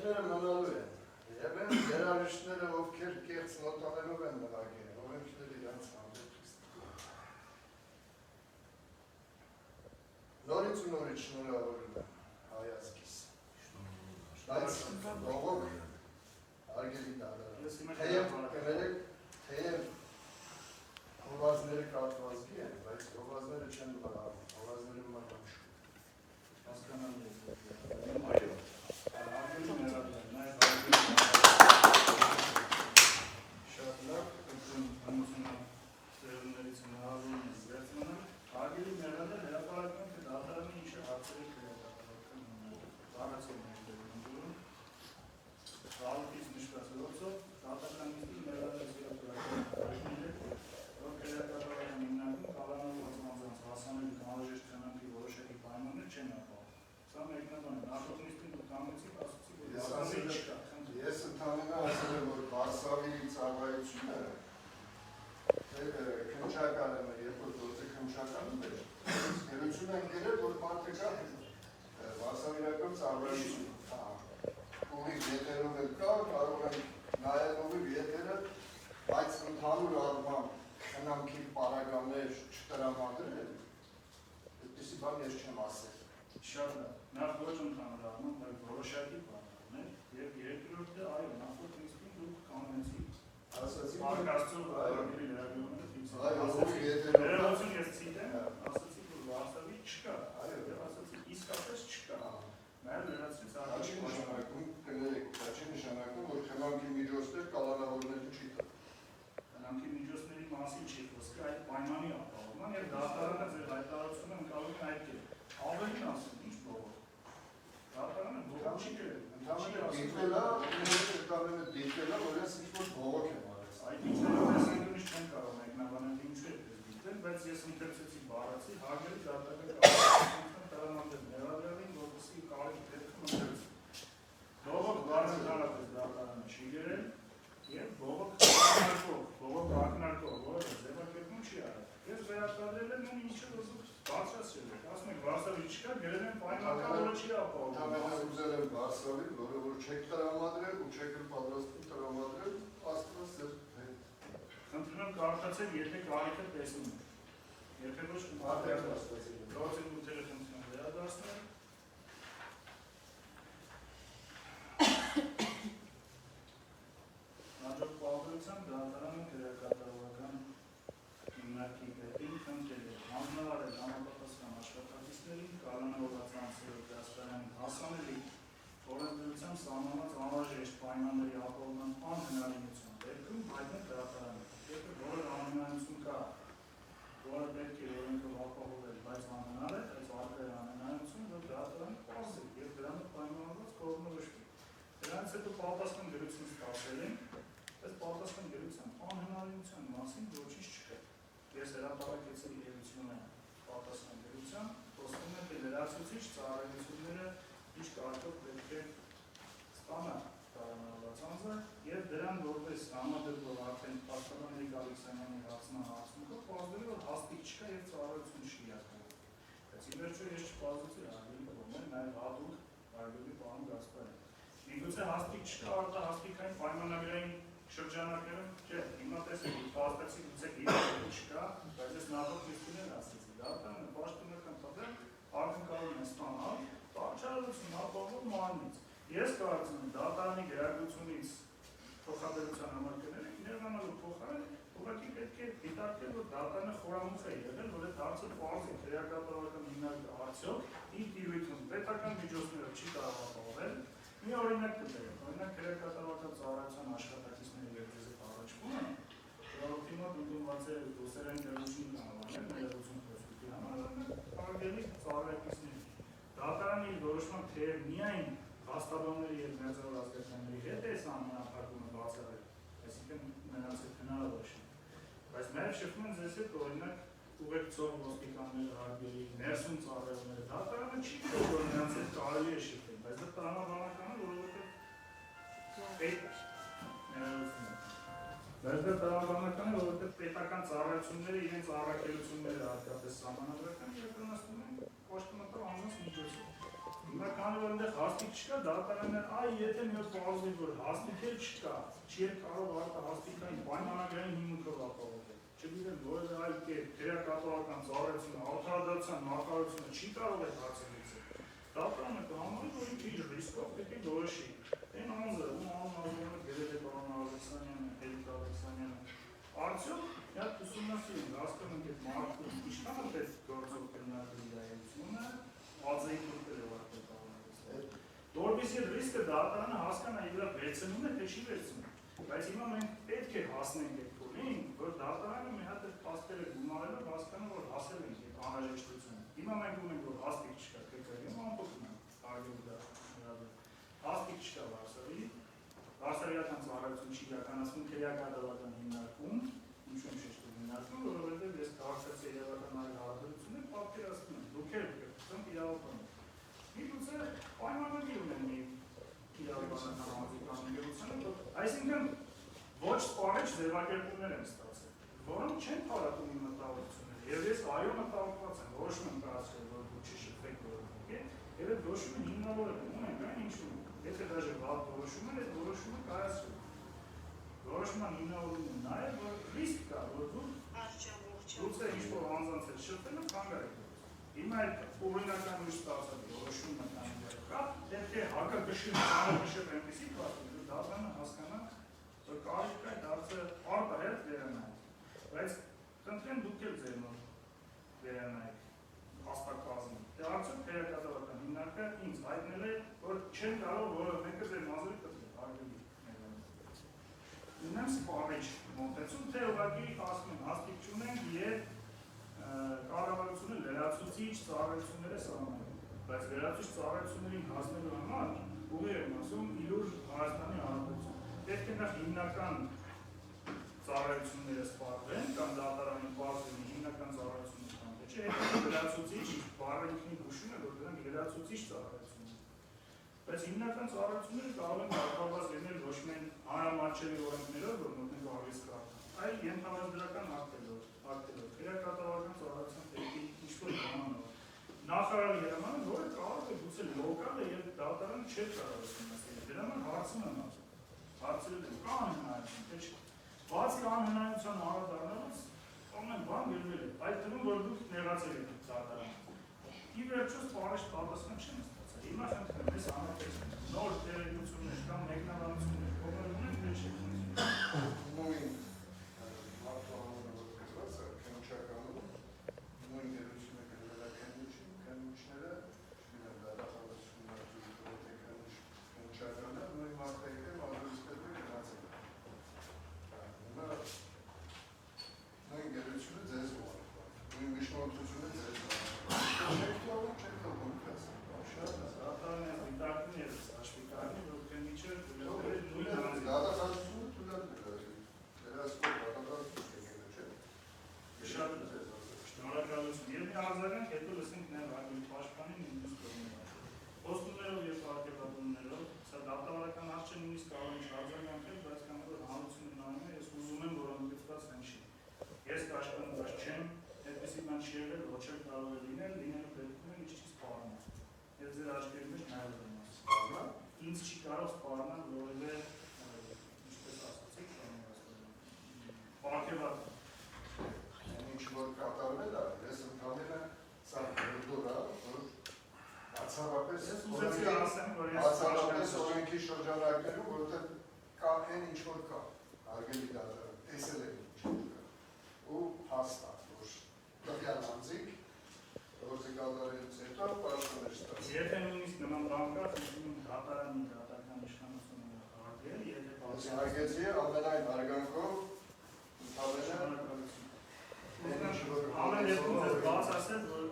օրենքները մնալու են, և են երարիշները, ովքեր կեղծ նոտաներով են մնագել, օրենքները իրանց հանդեպ նորից ու նորից շնորհավորում եմ հայացքիս, բայց բողոք արգելի դատարան, թեև հովազները կատվածքի են, բայց հովազները չեն բռարում, հովազները մռնում շում։ Հասկանալի է։ Շատ լավ, ծերուններից հնարավորում են զերծմանալ, արգելի ներանել հրապարակում, թե դատարանի ինչ է հարցերի կրետապարակում ծառացել ներդերում, ծալուտից նշված որդով, դատականիստի ներանել զիրապարակում հայտնիներ, որ կրետապարակում հիմնակում կալանալված անձանց հասանելի կանաժեշտ քնանքի որոշակի պայմաններ չեն ապահովում։ Սա մեկնաբան է, նախորդնիստին ու կամեցիկ ասացի, որ դատարանի չկա։ Ես ընդհանրապես ասել եմ, որ Բարսավի ծառայությունը քննչականը, երբ որ գործը քննչականում էր, գերություն են գերել, որ մարդը կա Բարսավիրական ծառայություն։ Ուղիղ եթերով էլ կա, կարող են նայել ուղիղ եթերը, բայց ընդհանուր առմամբ խնամքի պարագաներ չտրամադրել, այդպիսի բան ես չեմ ասել։ Շատ լավ, նախ ոչ ընդհանուր առմամբ, բայց որոշակի բաներ, և երկրորդը, այո, նախորդնիստին դուք կանոնեցիք։ Ասացի, Արկաստու արգելի լրագրողները ֆիքսել։ Ներողություն ես ցիտեմ, ասացի, որ Վարշավի չկա, եւ ասացի, իսկապես չկա։ Նաեւ լրացրեց Աչի նշանակում, կներեք, աչի նշանակում, որ խնամքի միջոցներ կալանավորնելու չի տա։ Խնամքի միջոցների մասին չի խոսքը, այդ պայմանի ապահովման եւ դատարանը ձեր հայտարարությունը ընկալում է այդ կերպ։ Ավելին ասում, ինչ բողոք։ Դատարանը բողոք չի գրել։ Դիտելա, որ ես ինչ-որ բողոք եմ արել։ Այդ ինձներով ես այնքանից չեմ կարող մեկնաբանել, թե ինչու է դες դիտել, բայց ես ընթերցեցի բառացի, հարգելի դատական կազմակերպությունն տրամադրել ներադրելին, որպեսզի կարելի դեպքում ընթերցվի։ Բողոք բառը ընդհանրապես դատարանը չի գրել եւ բողոք ակնարկող, որը ձևակերպում չի արել։ Ես վերարտադրել եմ ու ինչը ուզում բարձրացրել եք, ասում եք Վարշավի չկա, գրել եմ պայմանական, որը չի ապահովում։ Ընդհանրապես ուզել եմ Վարշավի, որը որ չեք տրամադրել ու չեք պատրաստվում տրամադրել, աստված ձեր հետ։ Խնդրում եմ կարդացել, եթե կարիքը տեսնում եք։ Եթե ոչ գործիքները խնդրում եմ վերադարձնել։ Հաջորդ պահպանությամբ դատարանը քրեակատարողական հիմնարկի պետին խնդրել է հանձնարարել համապատասխան աշխատակիցներին կալանավորված անձրով դասարանին հասանելի օրենսդրությամբ սահմանված անհրաժեշտ պայմանների ապահովման անհնարինության դեպքում հայտնել դատարանը, որը անհնարինություն կա, որը պետք է օրենքով ապահովել, բայց անհնար է, այս առկա է անհնարինություն, որ դատարանը պարզի եւ դրանով պայմանավորված կողմնորոշվի։ Դրանից հետո պատասխան գրություն ստացել են, այս պատասխան գրության անհնարինության մասին ոչինչ չկա։ Ես հրապարակեցի իրությունը պատասխան գրության, խոսում եմ, թե լրացուցիչ ծառայությունները ինչ կարգով պետք է ստանա կալանավորված անձը եւ դրան որպես համադրող արդեն Պաշտպանների Գալստյանի հարցման հարցումով պարզվել որ հաստիկ չկա եւ ծառայություն չի իրականացվում։ Բայց ի վերջո ես չպարզեցի արգելի կողմեր նաեւ հատուկ արգելի պարոն Գասպարյան։ Միգուցե հաստիկ չկա արտահաստիկային պայմանագրային շրջանակներում չէ, հիմա տեսեք, պարզեցի գուցե իրականություն չկա, բայց ես նախորդ քիստին ասեցի, դատարանը պաշտոնական պատրաստ ակնկալում է ստանալ պատճառություն ապահով մարմնից։ Ես կարծում եմ դատարանի գրագրությունից փոխաբերության համար կներեք, ներառնալու փոխարեն ուղղակի պետք է դիտարկել, որ դատարանը խորամուխ է եղել, որ այդ հարցը պարզի քրեակատարողական հիմնարկը արդյոք իր տիրույթում պետական միջոցներով չի կարող ապահովել։ Մի օրինակ կտերեմ, օրինակ քրեակատարողական ծառայության աշխատակիցների երբեզի առաջվում են, ժողովրդի մոտ ընդունված է դասերային դերություն կանոններ, ներողություն խոսքի համար, արգելի ծառայակիցների։ Դատարանի որոշման թեև միայն հաստատողների եւ մերձավոր ազգականների հետ է համանախագծումը բացառել, այսինքն նրանց հետ հնարավոր չէ։ Բայց նաեւ շփվում են ձեզ հետ օրինակ ուղեկցող ոստիկանները, արգելի, ներսում ծառայողները, դատարանը չի կարող որ նրանց հետ կարելի է շփվել, բայց դա տրամաբանական է, որովհետեւ պետական ծառայությունները իրենց առաքելությունները հատկապես սահմանադրական իրականացնում են պաշտոնատար անձանց միջոցով։ Հիմա քանի որ այնտեղ հաստիկ չկա, դատարաններ, եթե մի հատ պարզվի, որ հաստիկ էլ չկա, չի կարող հաստիկային պայմանագրային հիմունքով ապահովել։ Չգիտեմ, որևէ այլ կերպ քրեակատարական ծառայությունը, արդարադատության նախարարությունը չի կարող այդ հարցը լուծել։ Դատարանը կհամարի, որ ինքը իր ռիսկով պետք է որոշի։ Այն անձը, ում անունը գրել է պարոն Ալեքսանյանը, Էլիկ Ալեքսանյանը, արդյոք մի հատ ուսումնասիրենք, հասկանում ենք այդ մարդու ինչքան է պետք գործող քննարկել իր այլությունը, բազայի կուրտել է վարդապետարանը։ Որպեսզի ռիսկը դատարանը հասկանա իր վերցնում է, թե չի վերցնում։ Բայց հիմա մենք պետք է հասնենք այդ փուլին, որ դատարանը մի հատ այդ փաստերը գումարելով հասկանա, որ հասել ենք այդ անհրաժեշտությունը։ Հիմա մենք ունենք, որ հաստիկ չկա, քրկրի ամփոփում է, արգել դա հրավեր։ Հաստիկ չկա Վարշավի, Վարշավիական ծառայություն չի իրականացվում քրեակատարական հիմնարկում, ինչու շեշտում հիմնարկում, որովհետև ես քաղաքացի իրավական այլ հարաբերություններ պատկերացնում եմ, դուք եք կրկնում իրավաբանը։ Միգուցե պայմանագիր ունեն մի իրավաբանական համազգեստանությունը, այսինքն ոչ սպառիչ ձևակերպումներ են ստացել, որոնք չեն փարատում իմ մտահոգությունները, եւ ես այո մտահոգված եմ, որոշում եմ կայացրել, որ դուք չշփվեք որոնք, եւ այդ որոշումը հիմնավորել եմ, ունենք այն ինչու, եթե դաժե վատ որոշում են, այդ որոշումը կայացրել։ Որոշման հիմնավորումը նաեւ, որ ռիսկ կա, որ դուք ինչ-որ անձանց հետ շփվելը կանգարեք։ Հիմա այդ օրինական ուրիշ ստացած որոշումը կա, պետք է հակակշիռ այնպեսի կարգել, որ դատարանը հասկանա, որ կարիք կա դարձը արտահերթ վերանայեք։ Բայց կընտրեմ դուք էլ ձեր մոտ վերանայեք հաստակազմը։ Դե արդյոք քրեակատարական հիմնարկը ինձ հայտնել է, որ չեն կարող որը մեկը ձեր մազերը կտրել, արգելի ներառյալ։ Ունեմ սպառիչ մոտեցում, թե ուղղակի ասում են հաստիկ չունենք եւ կառավարությունը լրացուցիչ ծառայություններ է սահմանում, բայց լրացուցիչ ծառայություններին հասնելու համար ուղիղ եմ ասում իլուր Հայաստանի Հանրապետություն։ Պետք է նախ հիմնական ծառայությունները սպառվեն կամ դատարանի բազային հիմնական ծառայություններ կան, թե չէ, հետո լրացուցիչ բառերին հուշում է, որ դրանք լրացուցիչ ծառայություններ։ Բայց հիմնական ծառայությունները կարող են կարգավորված լինել ոչ միայն հանրամատչելի օրենքներով, որ մոտնենք արվեստ կարգ, այլ ենթադրական ակտերով, քրեակատարական ծառայության թեպքի ինչ-որ կանոնով։ Նախարարի հրամանը, որը կարող է գուցե լոկալ է եւ դատարանը չէ կարող ուսումնասիրել։ Դրա համար հարցում եմ ասում։ Հարցրել եմ, կա անհնարինություն, թե չէ։ Բաց կա անհնարինության անդառնալուց ամեն բան գրվել է։ Այդ թվում որ դուք նեղացել եք դատարանը։ Ի վերջո սպառիչ պատասխան չեն ստացել։ Հիմա խնդրեմ, ես համապատասխան նոր տեղեկություններ կամ մեկնաբանություններ կողմեր ունենք, թե չէ։ Նույն մարդու գրված է քննչականում, նույն դերությունը գրվել է քննիչները, չգիտեմ դատախազությունը քննչականը, նույն մարդը մազուրիստետը գնացել է։ Հիմա նույն դերությունը ձեզ ուղարկવા, նույն միշնորդությունը ձեզ ուղարկવા։ Չեք թողում, չեք թողում կասեմ, շատ է։ Դատարանը դիտարկում է հաշվի կարգի, որ քննիչը նույն հանձին։ Դատախազությունը թույլատրել է, վերահսկող դատախազություն եկել է, չէ։ Շատ շնորհակալություն։ Եվ մի արձագանք, հետո լսենք նաև Արգելի Պաշտպանին նույնիսկ կողմից։ Խոստումներով եւ արգելատումներով, սա դատավարական հարց չէ, նույնիսկ կարող են արձագանքել, բայց քանի որ հանրությունը նայում է, ես ուզում եմ, որ ընդգծված հնչի։ Ես կաշխատված չեմ, այդպեսի բան չի եղել, ոչ էլ կարող է լինել, լինելու դեպքում ինչ չի սպառնում։ Եվ ձեր աչքերի մեջ նայել եմ ասում։ Ինձ չի կարող սպառնալ որևէ, ինչպես ասացիք, պարգևատ։ Ինչ որ կատարվել է, ես ընդհանրապես սա դուր է, որ բացառապես օրենքի շրջանակներում, որովհետև կա այն ինչ որ կա, արգելի դատարան, տեսել եք ինչ որ կա, ու հաստատ, որ տվյալ անձիկ, գործի կատարելուց հետո պաշտպանել ստացել։ Եթե նույնիսկ նման բան կա, դատարանի դատական իշխանությունը արգել, եթե հարգեցի ամենայն հարգանքով Ամեն դեպքում բաց ասել, որ